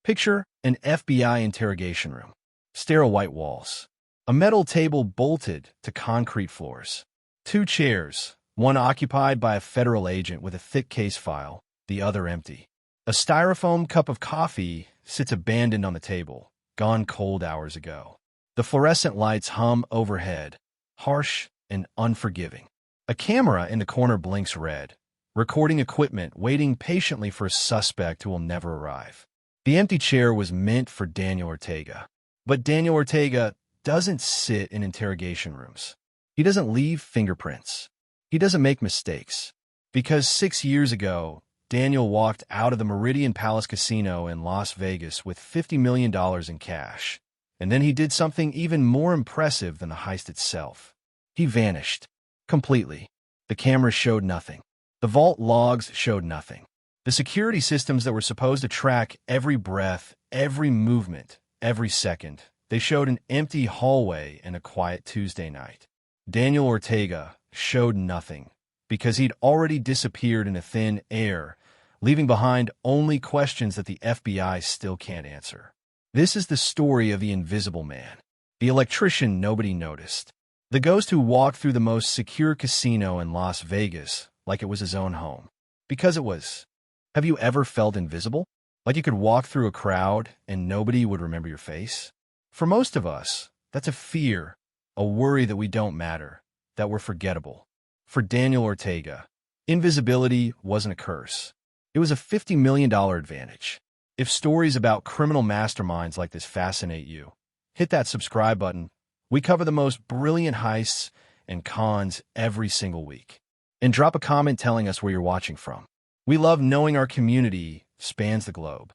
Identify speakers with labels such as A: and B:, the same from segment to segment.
A: Picture an FBI interrogation room. Sterile white walls. A metal table bolted to concrete floors. Two chairs, one occupied by a federal agent with a thick case file, the other empty. A styrofoam cup of coffee sits abandoned on the table, gone cold hours ago. The fluorescent lights hum overhead, harsh and unforgiving. A camera in the corner blinks red, recording equipment waiting patiently for a suspect who will never arrive. The empty chair was meant for Daniel Ortega. But Daniel Ortega doesn't sit in interrogation rooms. He doesn't leave fingerprints. He doesn't make mistakes. Because 6 years ago, Daniel walked out of the Meridian Palace Casino in Las Vegas with $50 million in cash. And then he did something even more impressive than the heist itself. He vanished. Completely. The cameras showed nothing. The vault logs showed nothing. The security systems that were supposed to track every breath, every movement, every second, they showed an empty hallway and a quiet Tuesday night. Daniel Ortega showed nothing because he'd already disappeared in a thin air, leaving behind only questions that the FBI still can't answer. This is the story of the invisible man, the electrician nobody noticed, the ghost who walked through the most secure casino in Las Vegas like it was his own home. Because it was. Have you ever felt invisible? Like you could walk through a crowd and nobody would remember your face? For most of us, that's a fear, a worry that we don't matter, that we're forgettable. For Daniel Ortega, invisibility wasn't a curse. It was a $50 million advantage. If stories about criminal masterminds like this fascinate you, hit that subscribe button. We cover the most brilliant heists and cons every single week. And drop a comment telling us where you're watching from. We love knowing our community spans the globe.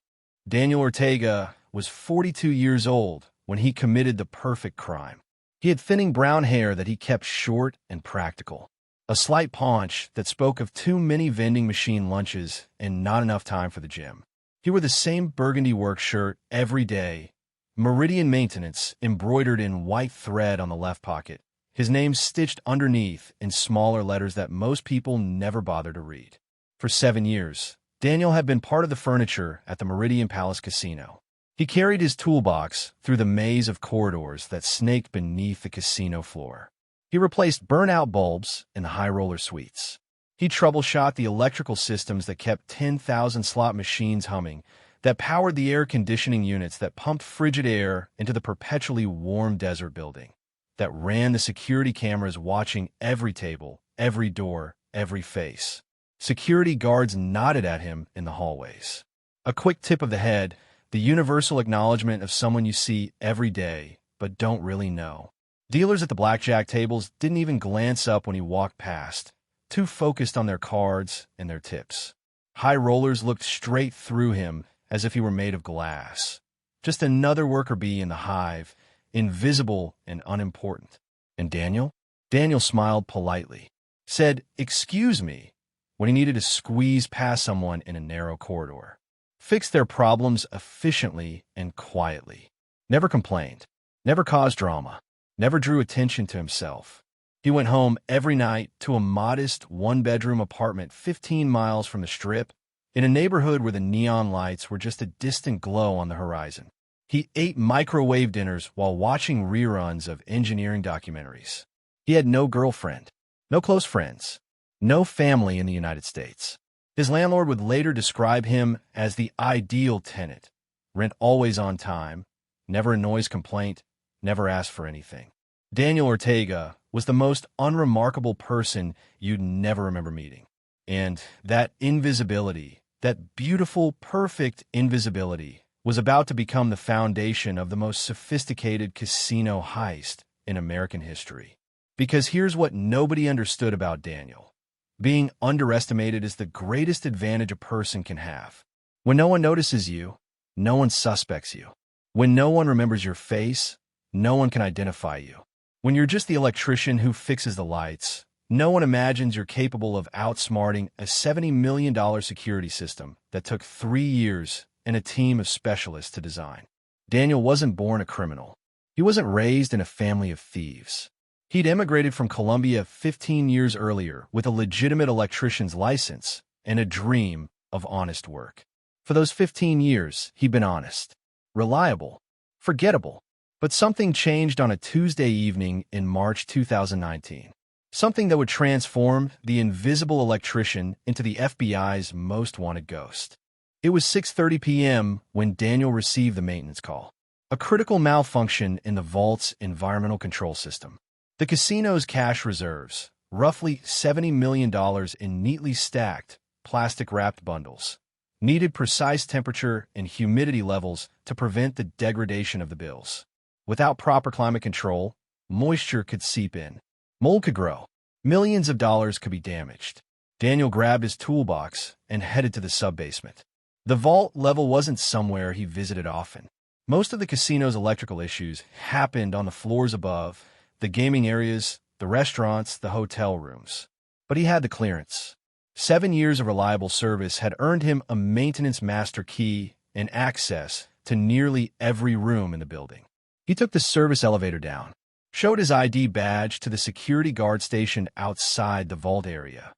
A: Daniel Ortega was 42 years old when he committed the perfect crime. He had thinning brown hair that he kept short and practical, a slight paunch that spoke of too many vending machine lunches and not enough time for the gym. He wore the same burgundy work shirt every day, Meridian Maintenance embroidered in white thread on the left pocket, his name stitched underneath in smaller letters that most people never bother to read. For 7 years, Daniel had been part of the furniture at the Meridian Palace Casino. He carried his toolbox through the maze of corridors that snaked beneath the casino floor. He replaced burnt-out bulbs in the high-roller suites. He troubleshot the electrical systems that kept 10,000 slot machines humming, that powered the air conditioning units that pumped frigid air into the perpetually warm desert building, that ran the security cameras watching every table, every door, every face. Security guards nodded at him in the hallways. A quick tip of the head, the universal acknowledgement of someone you see every day, but don't really know. Dealers at the blackjack tables didn't even glance up when he walked past, too focused on their cards and their tips. High rollers looked straight through him as if he were made of glass. Just another worker bee in the hive, invisible and unimportant. And Daniel? Daniel smiled politely, said, "Excuse me," when he needed to squeeze past someone in a narrow corridor. Fixed their problems efficiently and quietly. Never complained. Never caused drama. Never drew attention to himself. He went home every night to a modest one-bedroom apartment 15 miles from the Strip, in a neighborhood where the neon lights were just a distant glow on the horizon. He ate microwave dinners while watching reruns of engineering documentaries. He had no girlfriend, no close friends, no family in the United States. His landlord would later describe him as the ideal tenant. Rent always on time, never a noise complaint, never asked for anything. Daniel Ortega was the most unremarkable person you'd never remember meeting. And that invisibility, that beautiful, perfect invisibility, was about to become the foundation of the most sophisticated casino heist in American history. Because here's what nobody understood about Daniel. Being underestimated is the greatest advantage a person can have. When no one notices you, no one suspects you. When no one remembers your face, no one can identify you. When you're just the electrician who fixes the lights, no one imagines you're capable of outsmarting a $70 million security system that took 3 years and a team of specialists to design. Daniel wasn't born a criminal. He wasn't raised in a family of thieves. He'd immigrated from Colombia 15 years earlier with a legitimate electrician's license and a dream of honest work. For those 15 years, he'd been honest, reliable, forgettable. But something changed on a Tuesday evening in March 2019. Something that would transform the invisible electrician into the FBI's most wanted ghost. It was 6:30 p.m. when Daniel received the maintenance call. A critical malfunction in the vault's environmental control system. The casino's cash reserves, roughly $70 million in neatly stacked, plastic-wrapped bundles, needed precise temperature and humidity levels to prevent the degradation of the bills. Without proper climate control, moisture could seep in. Mold could grow. Millions of dollars could be damaged. Daniel grabbed his toolbox and headed to the sub-basement. The vault level wasn't somewhere he visited often. Most of the casino's electrical issues happened on the floors above, the gaming areas, the restaurants, the hotel rooms. But he had the clearance. 7 years of reliable service had earned him a maintenance master key and access to nearly every room in the building. He took the service elevator down, showed his ID badge to the security guard stationed outside the vault area.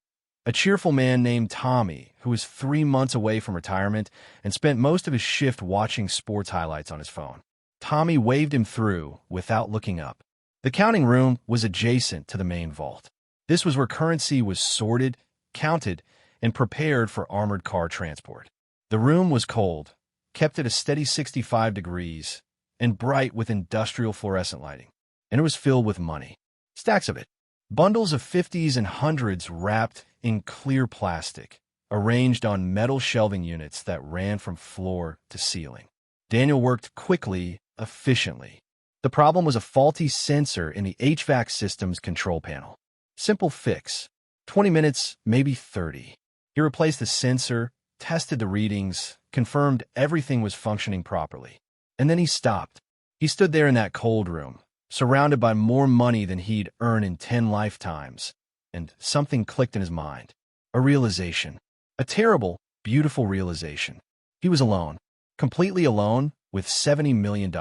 A: A cheerful man named Tommy, who was 3 months away from retirement and spent most of his shift watching sports highlights on his phone. Tommy waved him through without looking up. The counting room was adjacent to the main vault. This was where currency was sorted, counted, and prepared for armored car transport. The room was cold, kept at a steady 65 degrees, and bright with industrial fluorescent lighting. And it was filled with money. Stacks of it. Bundles of 50s and 100s wrapped in clear plastic, arranged on metal shelving units that ran from floor to ceiling. Daniel worked quickly, efficiently. The problem was a faulty sensor in the HVAC system's control panel. Simple fix. 20 minutes, maybe 30. He replaced the sensor, tested the readings, confirmed everything was functioning properly. And then he stopped. He stood there in that cold room, surrounded by more money than he'd earned in 10 lifetimes, and something clicked in his mind. A realization. A terrible, beautiful realization. He was alone, completely alone, with $70 million.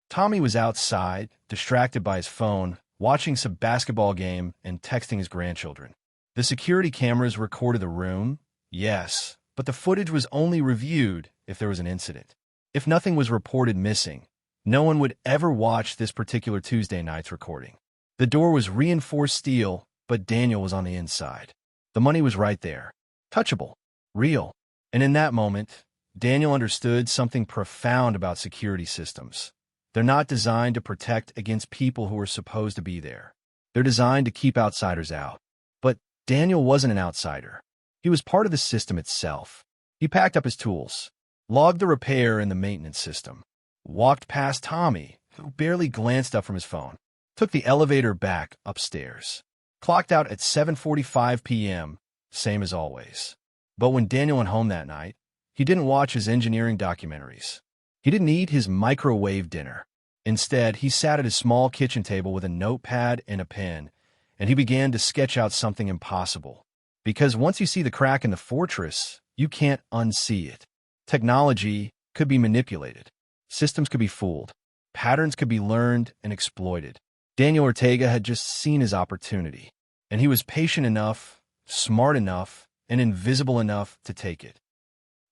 A: Tommy was outside, distracted by his phone, watching some basketball game and texting his grandchildren. The security cameras recorded the room, yes, but the footage was only reviewed if there was an incident. If nothing was reported missing, no one would ever watch this particular Tuesday night's recording. The door was reinforced steel, but Daniel was on the inside. The money was right there. Touchable. Real. And in that moment, Daniel understood something profound about security systems. They're not designed to protect against people who are supposed to be there. They're designed to keep outsiders out. But Daniel wasn't an outsider. He was part of the system itself. He packed up his tools, logged the repair in the maintenance system, walked past Tommy, who barely glanced up from his phone, took the elevator back upstairs, clocked out at 7:45 p.m., same as always. But when Daniel went home that night, he didn't watch his engineering documentaries. He didn't eat his microwave dinner. Instead, he sat at his small kitchen table with a notepad and a pen, and he began to sketch out something impossible. Because once you see the crack in the fortress, you can't unsee it. Technology could be manipulated. Systems could be fooled. Patterns could be learned and exploited. Daniel Ortega had just seen his opportunity, and he was patient enough, smart enough, and invisible enough to take it.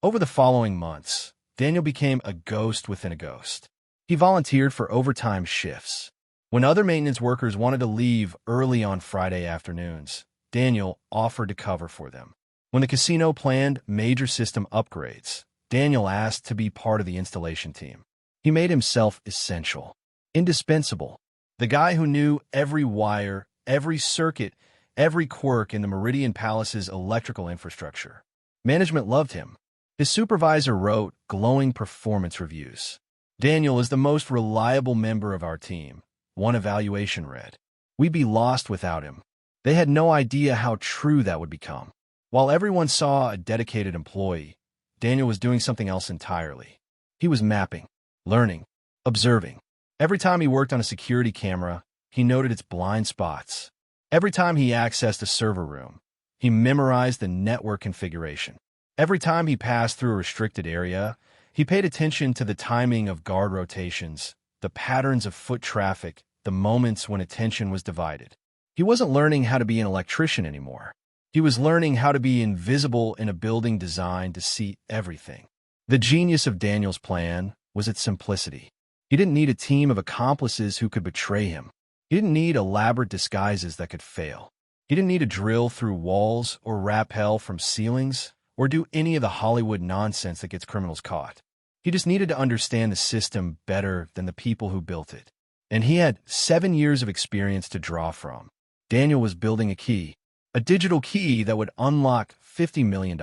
A: Over the following months, Daniel became a ghost within a ghost. He volunteered for overtime shifts. When other maintenance workers wanted to leave early on Friday afternoons, Daniel offered to cover for them. When the casino planned major system upgrades, Daniel asked to be part of the installation team. He made himself essential, indispensable. The guy who knew every wire, every circuit, every quirk in the Meridian Palace's electrical infrastructure. Management loved him. His supervisor wrote glowing performance reviews. Daniel is the most reliable member of our team, one evaluation read. We'd be lost without him. They had no idea how true that would become. While everyone saw a dedicated employee, Daniel was doing something else entirely. He was mapping, learning, observing. Every time he worked on a security camera, he noted its blind spots. Every time he accessed a server room, he memorized the network configuration. Every time he passed through a restricted area, he paid attention to the timing of guard rotations, the patterns of foot traffic, the moments when attention was divided. He wasn't learning how to be an electrician anymore. He was learning how to be invisible in a building designed to see everything. The genius of Daniel's plan was its simplicity. He didn't need a team of accomplices who could betray him. He didn't need elaborate disguises that could fail. He didn't need to drill through walls or rappel from ceilings or do any of the Hollywood nonsense that gets criminals caught. He just needed to understand the system better than the people who built it. And he had 7 years of experience to draw from. Daniel was building a key, a digital key that would unlock $50 million.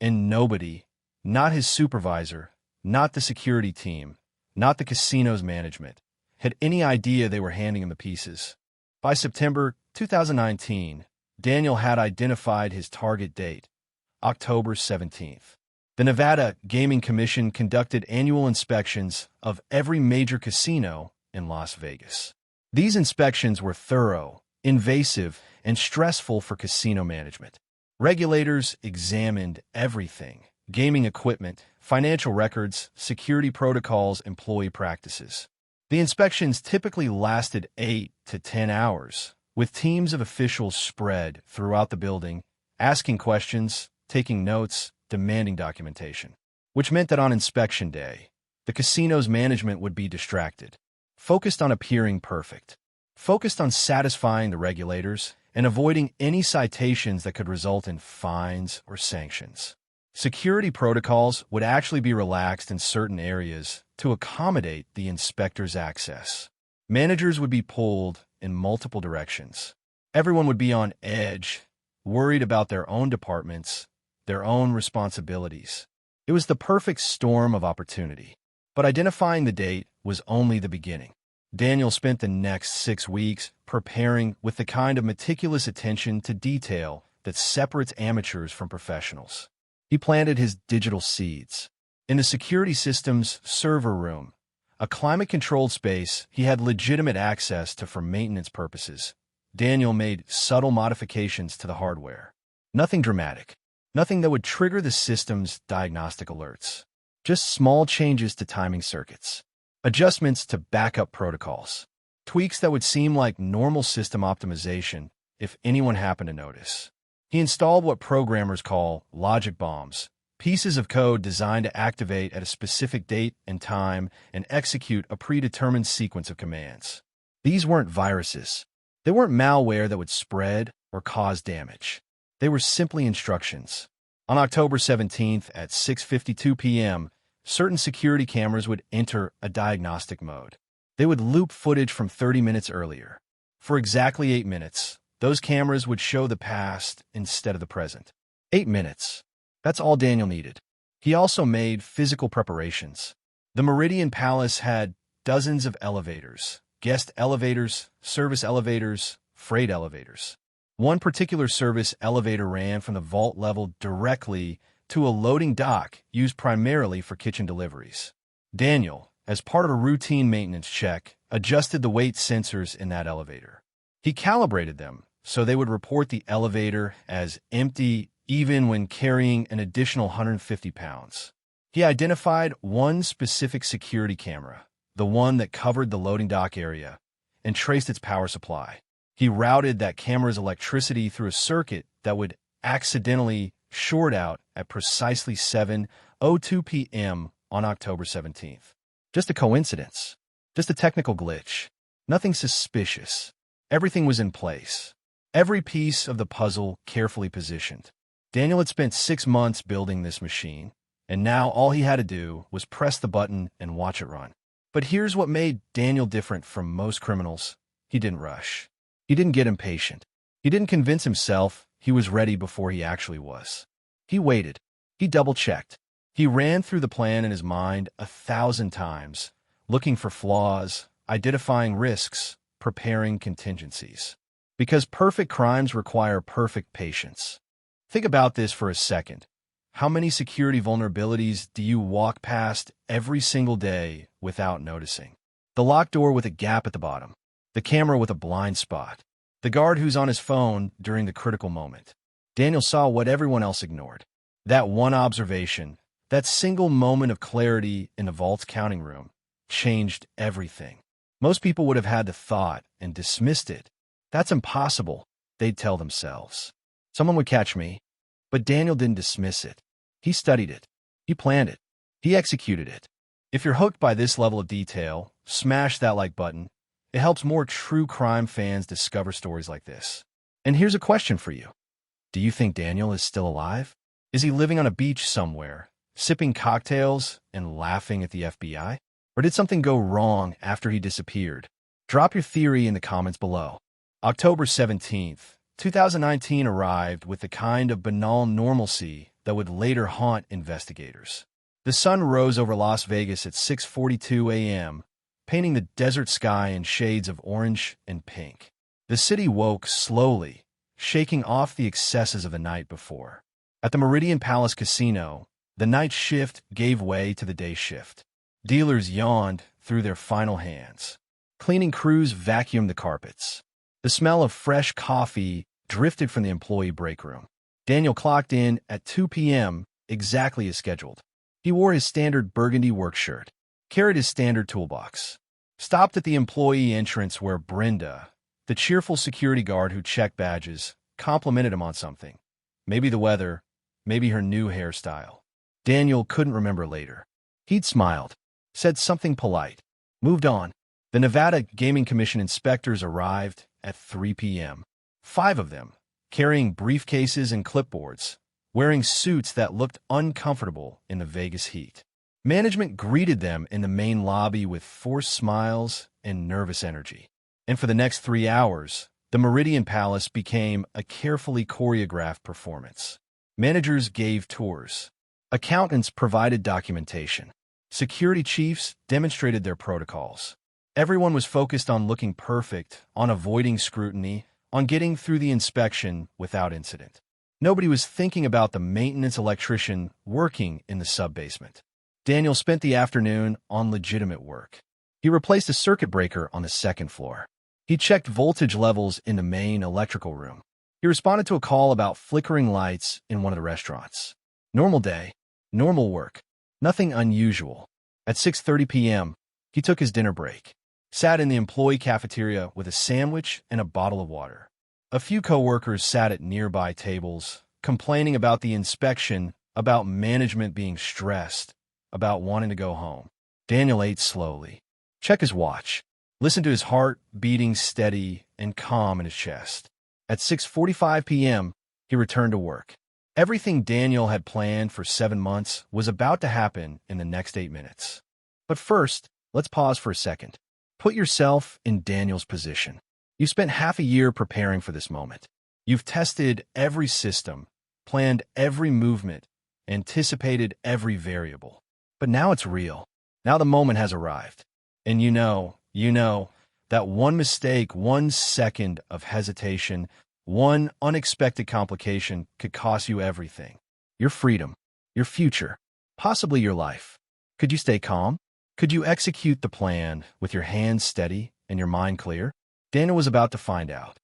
A: And nobody, not his supervisor, not the security team, not the casino's management, had any idea they were handing him the pieces. By September 2019, Daniel had identified his target date, October 17th. The Nevada Gaming Commission conducted annual inspections of every major casino in Las Vegas. These inspections were thorough, invasive, and stressful for casino management. Regulators examined everything: gaming equipment, financial records, security protocols, employee practices. The inspections typically lasted 8 to 10 hours, with teams of officials spread throughout the building, asking questions, taking notes, demanding documentation. Which meant that on inspection day, the casino's management would be distracted, focused on appearing perfect, focused on satisfying the regulators, and avoiding any citations that could result in fines or sanctions. Security protocols would actually be relaxed in certain areas to accommodate the inspector's access. Managers would be pulled in multiple directions. Everyone would be on edge, worried about their own departments, their own responsibilities. It was the perfect storm of opportunity. But identifying the date was only the beginning. Daniel spent the next 6 weeks preparing with the kind of meticulous attention to detail that separates amateurs from professionals. He planted his digital seeds. In the security system's server room, a climate-controlled space he had legitimate access to for maintenance purposes, Daniel made subtle modifications to the hardware. Nothing dramatic. Nothing that would trigger the system's diagnostic alerts. Just small changes to timing circuits. Adjustments to backup protocols. Tweaks that would seem like normal system optimization if anyone happened to notice. He installed what programmers call logic bombs, pieces of code designed to activate at a specific date and time and execute a predetermined sequence of commands. These weren't viruses. They weren't malware that would spread or cause damage. They were simply instructions. On October 17th at 6:52 p.m., certain security cameras would enter a diagnostic mode. They would loop footage from 30 minutes earlier. For exactly 8 minutes, those cameras would show the past instead of the present. 8 minutes. That's all Daniel needed. He also made physical preparations. The Meridian Palace had dozens of elevators, guest elevators, service elevators, freight elevators. One particular service elevator ran from the vault level directly to a loading dock used primarily for kitchen deliveries. Daniel, as part of a routine maintenance check, adjusted the weight sensors in that elevator. He calibrated them so they would report the elevator as empty even when carrying an additional 150 pounds. He identified one specific security camera, the one that covered the loading dock area, and traced its power supply. He routed that camera's electricity through a circuit that would accidentally short out at precisely 7:02 p.m. on October 17th. Just a coincidence. Just a technical glitch. Nothing suspicious. Everything was in place. Every piece of the puzzle carefully positioned. Daniel had spent 6 months building this machine, and now all he had to do was press the button and watch it run. But here's what made Daniel different from most criminals. He didn't rush. He didn't get impatient. He didn't convince himself he was ready before he actually was. He waited. He double-checked. He ran through the plan in his mind 1,000 times, looking for flaws, identifying risks, preparing contingencies. Because perfect crimes require perfect patience. Think about this for a second. How many security vulnerabilities do you walk past every single day without noticing? The locked door with a gap at the bottom. The camera with a blind spot. The guard who's on his phone during the critical moment. Daniel saw what everyone else ignored. That one observation, that single moment of clarity in the vault's counting room, changed everything. Most people would have had the thought and dismissed it. That's impossible, they'd tell themselves. It's Someone would catch me. But Daniel didn't dismiss it. He studied it. He planned it. He executed it. If you're hooked by this level of detail, smash that like button. It helps more true crime fans discover stories like this. And here's a question for you. Do you think Daniel is still alive? Is he living on a beach somewhere, sipping cocktails and laughing at the FBI? Or did something go wrong after he disappeared? Drop your theory in the comments below. October 17th, 2019 arrived with the kind of banal normalcy that would later haunt investigators. The sun rose over Las Vegas at 6:42 a.m., painting the desert sky in shades of orange and pink. The city woke slowly, shaking off the excesses of the night before. At the Meridian Palace Casino, the night shift gave way to the day shift. Dealers yawned through their final hands. Cleaning crews vacuumed the carpets. The smell of fresh coffee drifted from the employee break room. Daniel clocked in at 2 p.m., exactly as scheduled. He wore his standard burgundy work shirt, carried his standard toolbox, stopped at the employee entrance where Brenda, the cheerful security guard who checked badges, complimented him on something. Maybe the weather, maybe her new hairstyle. Daniel couldn't remember later. He'd smiled, said something polite, moved on. The Nevada Gaming Commission inspectors arrived at 3 p.m. 5 of them, carrying briefcases and clipboards, wearing suits that looked uncomfortable in the Vegas heat. Management greeted them in the main lobby with forced smiles and nervous energy. And for the next 3 hours, the Meridian Palace became a carefully choreographed performance. Managers gave tours. Accountants provided documentation. Security chiefs demonstrated their protocols. Everyone was focused on looking perfect, on avoiding scrutiny, on getting through the inspection without incident. Nobody was thinking about the maintenance electrician working in the sub-basement. Daniel spent the afternoon on legitimate work. He replaced a circuit breaker on the second floor. He checked voltage levels in the main electrical room. He responded to a call about flickering lights in one of the restaurants. Normal day, normal work, nothing unusual. At 6:30 p.m., he took his dinner break, sat in the employee cafeteria with a sandwich and a bottle of water. A few coworkers sat at nearby tables, complaining about the inspection, about management being stressed, about wanting to go home. Daniel ate slowly, checked his watch, listened to his heart beating steady and calm in his chest. At 6:45 p.m., he returned to work. Everything Daniel had planned for 7 months was about to happen in the next 8 minutes. But first, let's pause for a second. Put yourself in Daniel's position. You spent half a year preparing for this moment. You've tested every system, planned every movement, anticipated every variable. But now it's real. Now the moment has arrived. And you know, that one mistake, 1 second of hesitation, one unexpected complication could cost you everything. Your freedom, your future, possibly your life. Could you stay calm? Could you execute the plan with your hands steady and your mind clear? Daniel was about to find out.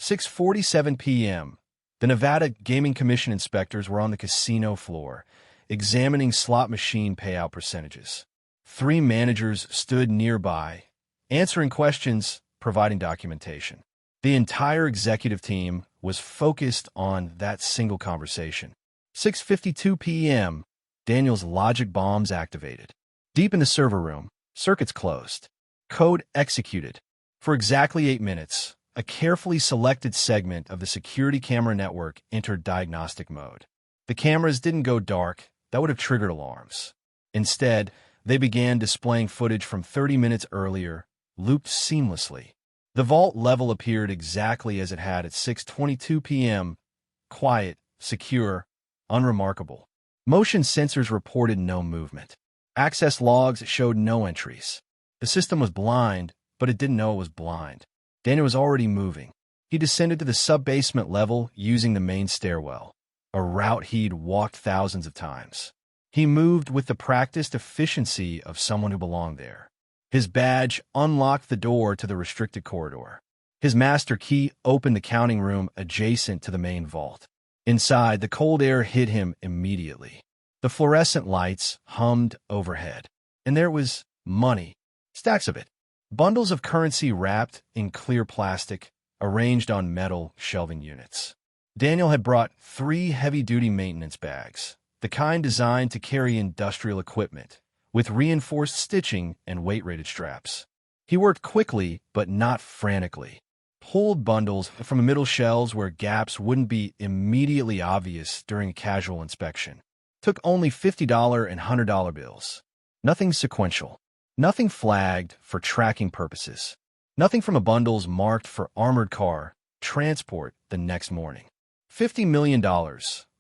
A: 6:47 p.m., the Nevada Gaming Commission inspectors were on the casino floor, examining slot machine payout percentages. 3 managers stood nearby, answering questions, providing documentation. The entire executive team was focused on that single conversation. 6:52 p.m., Daniel's logic bombs activated. Deep in the server room, circuits closed. Code executed. For exactly 8 minutes, a carefully selected segment of the security camera network entered diagnostic mode. The cameras didn't go dark. That would have triggered alarms. Instead, they began displaying footage from 30 minutes earlier, looped seamlessly. The vault level appeared exactly as it had at 6:22 p.m. Quiet, secure, unremarkable. Motion sensors reported no movement. Access logs showed no entries. The system was blind, but it didn't know it was blind. Daniel was already moving. He descended to the sub-basement level using the main stairwell, a route he'd walked thousands of times. He moved with the practiced efficiency of someone who belonged there. His badge unlocked the door to the restricted corridor. His master key opened the counting room adjacent to the main vault. Inside, the cold air hit him immediately. The fluorescent lights hummed overhead. And there was money. Stacks of it. Bundles of currency wrapped in clear plastic, arranged on metal shelving units. Daniel had brought 3 heavy-duty maintenance bags, the kind designed to carry industrial equipment, with reinforced stitching and weight-rated straps. He worked quickly, but not frantically. Pulled bundles from middle shelves where gaps wouldn't be immediately obvious during a casual inspection. Took only $50 and $100 bills. Nothing sequential. Nothing flagged for tracking purposes. Nothing from a bundles marked for armored car transport the next morning. $50 million,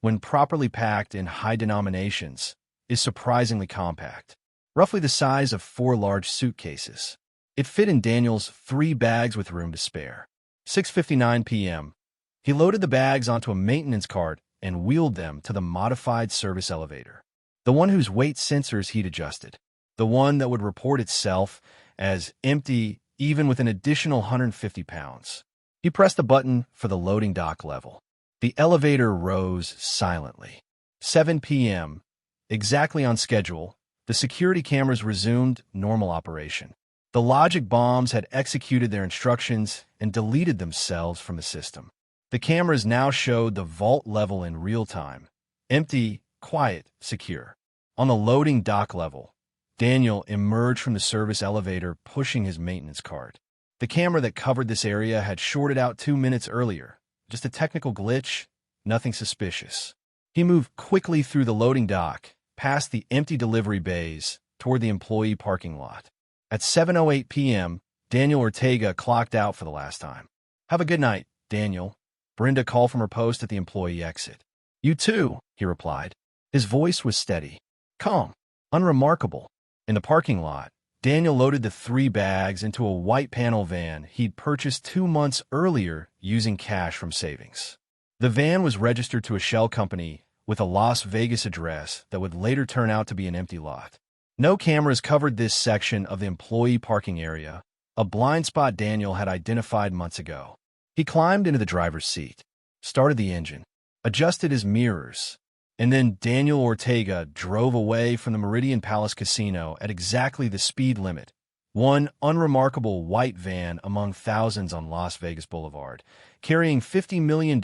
A: when properly packed in high denominations, is surprisingly compact. Roughly the size of 4 large suitcases. It fit in Daniel's 3 bags with room to spare. 6:59 p.m. He loaded the bags onto a maintenance cart and wheeled them to the modified service elevator. The one whose weight sensors he'd adjusted. The one that would report itself as empty even with an additional 150 pounds. He pressed the button for the loading dock level. The elevator rose silently. 7 p.m. Exactly on schedule, the security cameras resumed normal operation. The logic bombs had executed their instructions and deleted themselves from the system. The cameras now showed the vault level in real time. Empty, quiet, secure. On the loading dock level, Daniel emerged from the service elevator pushing his maintenance cart. The camera that covered this area had shorted out 2 minutes earlier. Just a technical glitch, nothing suspicious. He moved quickly through the loading dock, past the empty delivery bays, toward the employee parking lot. At 7:08 p.m., Daniel Ortega clocked out for the last time. "Have a good night, Daniel." Brenda called from her post at the employee exit. "You too," he replied. His voice was steady, calm, unremarkable. In the parking lot, Daniel loaded the 3 bags into a white panel van he'd purchased 2 months earlier using cash from savings. The van was registered to a shell company with a Las Vegas address that would later turn out to be an empty lot. No cameras covered this section of the employee parking area, a blind spot Daniel had identified months ago. He climbed into the driver's seat, started the engine, adjusted his mirrors, and then Daniel Ortega drove away from the Meridian Palace Casino at exactly the speed limit, one unremarkable white van among thousands on Las Vegas Boulevard, carrying $50 million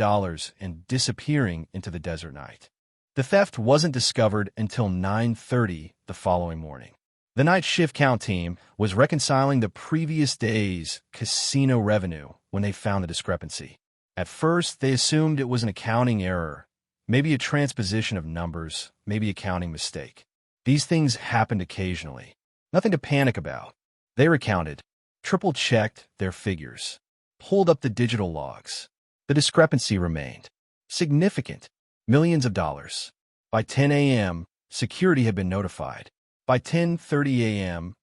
A: and disappearing into the desert night. The theft wasn't discovered until 9:30 the following morning. The night shift count team was reconciling the previous day's casino revenue when they found the discrepancy. At first, they assumed it was an accounting error, maybe a transposition of numbers, maybe a counting mistake. These things happened occasionally. Nothing to panic about. They recounted, triple-checked their figures, pulled up the digital logs. The discrepancy remained significant. Millions of dollars. By 10 a.m., security had been notified. By 10:30 a.m.,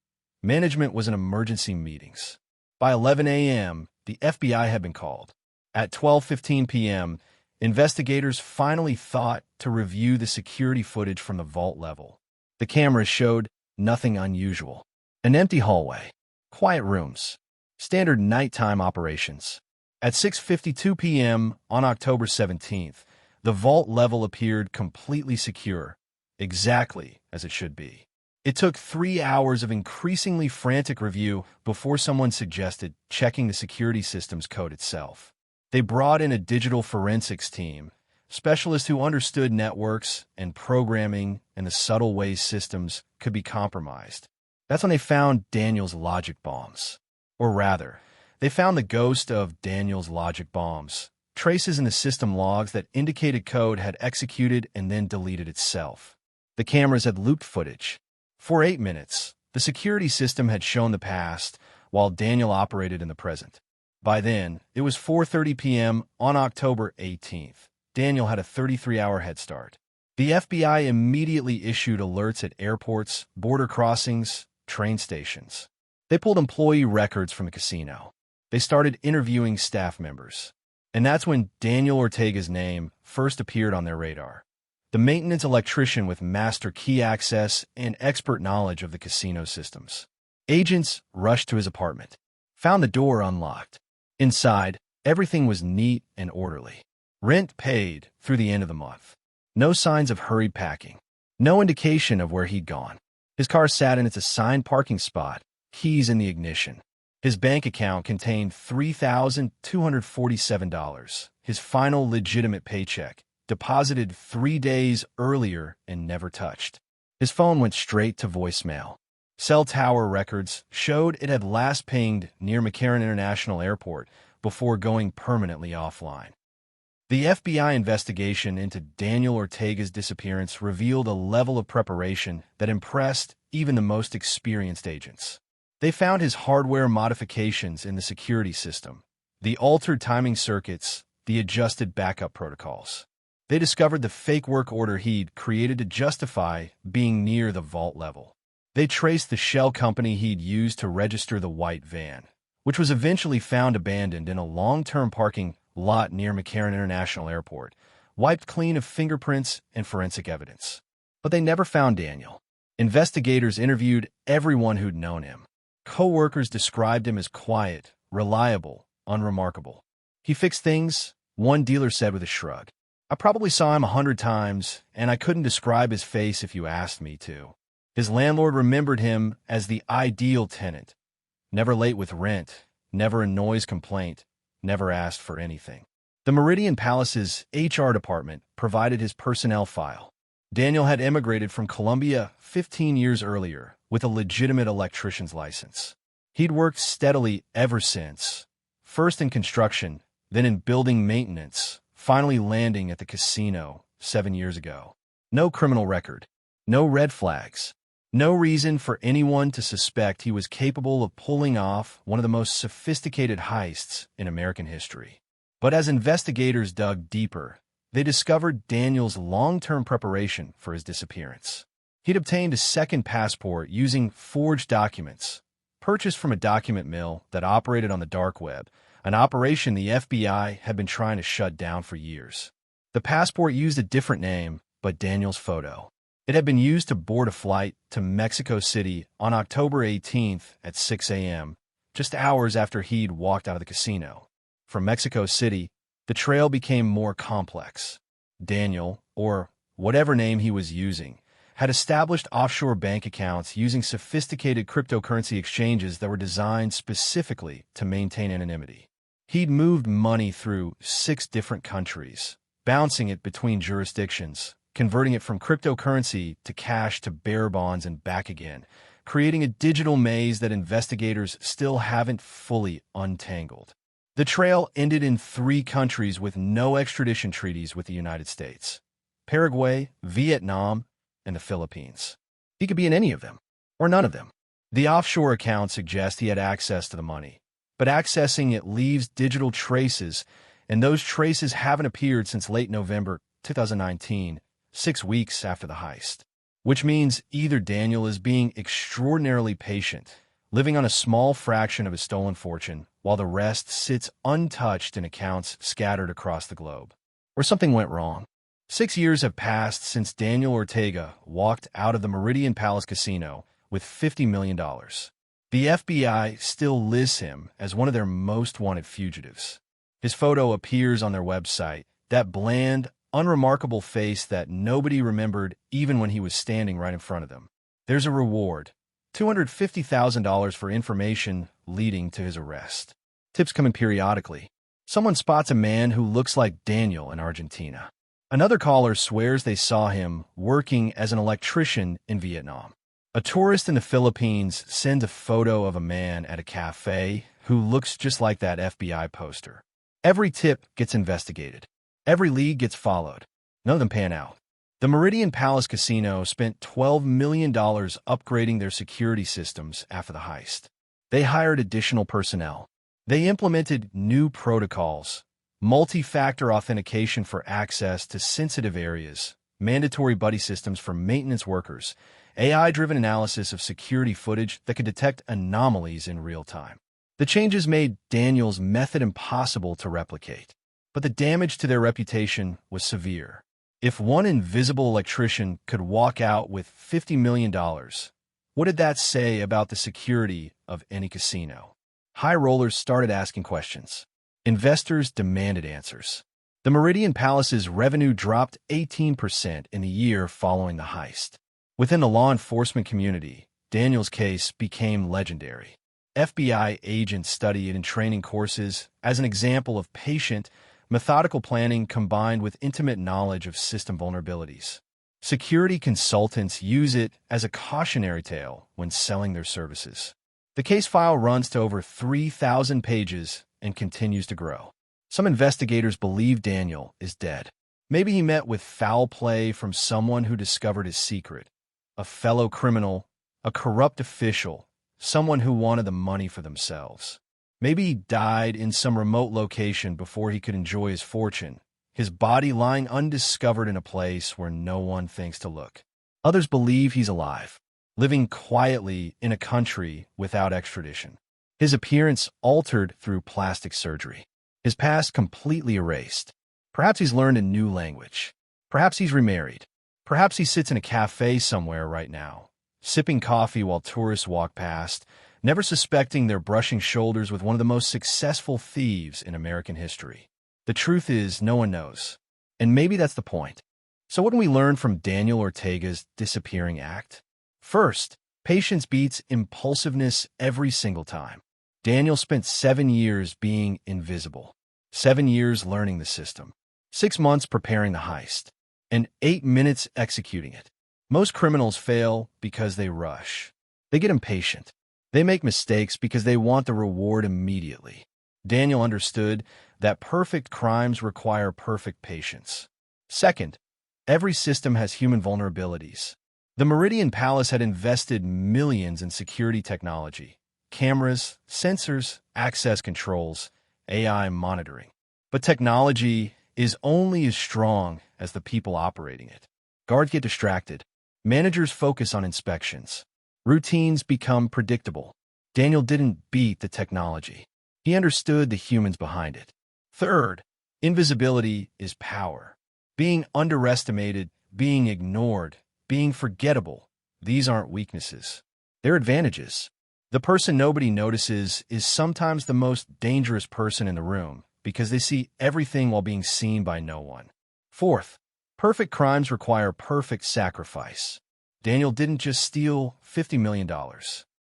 A: management was in emergency meetings. By 11 a.m., the FBI had been called. At 12:15 p.m., investigators finally thought to review the security footage from the vault level. The cameras showed nothing unusual. An empty hallway, quiet rooms, standard nighttime operations. At 6:52 p.m. on October 17th, the vault level appeared completely secure, exactly as it should be. It took 3 hours of increasingly frantic review before someone suggested checking the security system's code itself. They brought in a digital forensics team, specialists who understood networks and programming and the subtle ways systems could be compromised. That's when they found Daniel's logic bombs. Or rather, they found the ghost of Daniel's logic bombs. Traces in the system logs that indicated code had executed and then deleted itself. The cameras had looped footage. For 8 minutes, the security system had shown the past, while Daniel operated in the present. By then, it was 4:30 p.m. on October 18th. Daniel had a 33-hour head start. The FBI immediately issued alerts at airports, border crossings, train stations. They pulled employee records from the casino. They started interviewing staff members. And that's when Daniel Ortega's name first appeared on their radar. The maintenance electrician with master key access and expert knowledge of the casino systems. Agents rushed to his apartment, found the door unlocked. Inside, everything was neat and orderly. Rent paid through the end of the month. No signs of hurried packing. No indication of where he'd gone. His car sat in its assigned parking spot, keys in the ignition. His bank account contained $3,247, his final legitimate paycheck, deposited 3 days earlier and never touched. His phone went straight to voicemail. Cell tower records showed it had last pinged near McCarran International Airport before going permanently offline. The FBI investigation into Daniel Ortega's disappearance revealed a level of preparation that impressed even the most experienced agents. They found his hardware modifications in the security system, the altered timing circuits, the adjusted backup protocols. They discovered the fake work order he'd created to justify being near the vault level. They traced the shell company he'd used to register the white van, which was eventually found abandoned in a long-term parking lot near McCarran International Airport, wiped clean of fingerprints and forensic evidence. But they never found Daniel. Investigators interviewed everyone who'd known him. Co-workers described him as quiet, reliable, unremarkable. He fixed things, one dealer said with a shrug. I probably saw him 100 times, and I couldn't describe his face if you asked me to. His landlord remembered him as the ideal tenant. Never late with rent, never a noise complaint, never asked for anything. The Meridian Palace's HR department provided his personnel file. Daniel had immigrated from Colombia 15 years earlier with a legitimate electrician's license. He'd worked steadily ever since, first in construction, then in building maintenance, finally landing at the casino 7 years ago. No criminal record, no red flags, no reason for anyone to suspect he was capable of pulling off one of the most sophisticated heists in American history. But as investigators dug deeper, they discovered Daniel's long-term preparation for his disappearance. He'd obtained a second passport using forged documents, purchased from a document mill that operated on the dark web, an operation the FBI had been trying to shut down for years. The passport used a different name, but Daniel's photo. It had been used to board a flight to Mexico City on October 18th at 6 a.m., just hours after he'd walked out of the casino. From Mexico City, the trail became more complex. Daniel, or whatever name he was using, had established offshore bank accounts using sophisticated cryptocurrency exchanges that were designed specifically to maintain anonymity. He'd moved money through 6 different countries, bouncing it between jurisdictions, converting it from cryptocurrency to cash to bearer bonds and back again, creating a digital maze that investigators still haven't fully untangled. The trail ended in 3 countries with no extradition treaties with the United States: Paraguay, Vietnam, and the Philippines. He could be in any of them, or none of them. The offshore accounts suggest he had access to the money, but accessing it leaves digital traces, and those traces haven't appeared since late November 2019, 6 weeks after the heist. Which means either Daniel is being extraordinarily patient, living on a small fraction of his stolen fortune, while the rest sits untouched in accounts scattered across the globe, or something went wrong. 6 years have passed since Daniel Ortega walked out of the Meridian Palace Casino with $50 million. The FBI still lists him as one of their most wanted fugitives. His photo appears on their website, that bland, unremarkable face that nobody remembered even when he was standing right in front of them. There's a reward, $250,000 for information leading to his arrest. Tips come in periodically. Someone spots a man who looks like Daniel in Argentina. Another caller swears they saw him working as an electrician in Vietnam. A tourist in the Philippines sends a photo of a man at a cafe who looks just like that FBI poster. Every tip gets investigated. Every lead gets followed. None of them pan out. The Meridian Palace Casino spent $12 million upgrading their security systems after the heist. They hired additional personnel. They implemented new protocols, multi-factor authentication for access to sensitive areas, mandatory buddy systems for maintenance workers, AI-driven analysis of security footage that could detect anomalies in real time. The changes made Daniel's method impossible to replicate, but the damage to their reputation was severe. If one invisible electrician could walk out with $50 million, what did that say about the security of any casino? High rollers started asking questions. Investors demanded answers. The Meridian Palace's revenue dropped 18% in the year following the heist. Within the law enforcement community, Daniel's case became legendary. FBI agents study it in training courses as an example of patient, methodical planning combined with intimate knowledge of system vulnerabilities. Security consultants use it as a cautionary tale when selling their services. The case file runs to over 3,000 pages and continues to grow. Some investigators believe Daniel is dead. Maybe he met with foul play from someone who discovered his secret, a fellow criminal, a corrupt official, someone who wanted the money for themselves. Maybe he died in some remote location before he could enjoy his fortune, his body lying undiscovered in a place where no one thinks to look. Others believe he's alive, living quietly in a country without extradition. His appearance altered through plastic surgery. His past completely erased. Perhaps he's learned a new language. Perhaps he's remarried. Perhaps he sits in a cafe somewhere right now, sipping coffee while tourists walk past, never suspecting they're brushing shoulders with one of the most successful thieves in American history. The truth is, no one knows. And maybe that's the point. So what can we learn from Daniel Ortega's disappearing act? First, patience beats impulsiveness every single time. Daniel spent 7 years being invisible, 7 years learning the system, 6 months preparing the heist, and 8 minutes executing it. Most criminals fail because they rush. They get impatient. They make mistakes because they want the reward immediately. Daniel understood that perfect crimes require perfect patience. Second, every system has human vulnerabilities. The Meridian Palace had invested millions in security technology, cameras, sensors, access controls, AI monitoring. But technology is only as strong as the people operating it. Guards get distracted. Managers focus on inspections. Routines become predictable. Daniel didn't beat the technology. He understood the humans behind it. Third, invisibility is power. Being underestimated, being ignored, being forgettable, these aren't weaknesses. They're advantages. The person nobody notices is sometimes the most dangerous person in the room because they see everything while being seen by no one. Fourth, perfect crimes require perfect sacrifice. Daniel didn't just steal $50 million.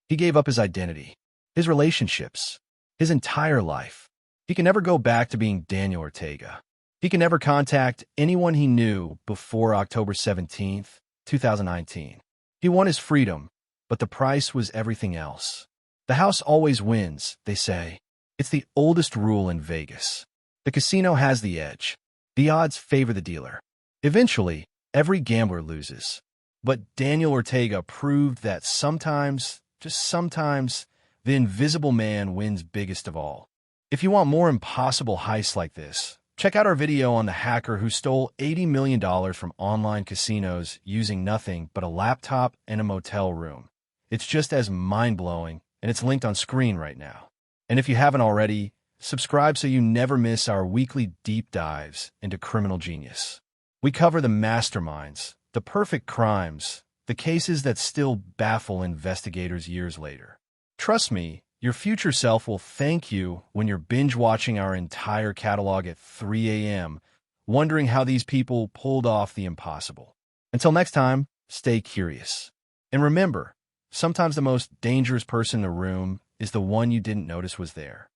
A: He gave up his identity, his relationships, his entire life. He can never go back to being Daniel Ortega. He can never contact anyone he knew before October 17th, 2019. He won his freedom, but the price was everything else. The house always wins, they say. It's the oldest rule in Vegas. The casino has the edge. The odds favor the dealer. Eventually, every gambler loses. But Daniel Ortega proved that sometimes, just sometimes, the invisible man wins biggest of all. If you want more impossible heists like this, check out our video on the hacker who stole $80 million from online casinos using nothing but a laptop and a motel room. It's just as mind-blowing, and it's linked on screen right now. And if you haven't already, subscribe so you never miss our weekly deep dives into criminal genius. We cover the masterminds, the perfect crimes, the cases that still baffle investigators years later. Trust me, your future self will thank you when you're binge-watching our entire catalog at 3 a.m., wondering how these people pulled off the impossible. Until next time, stay curious. And remember, sometimes the most dangerous person in the room is the one you didn't notice was there.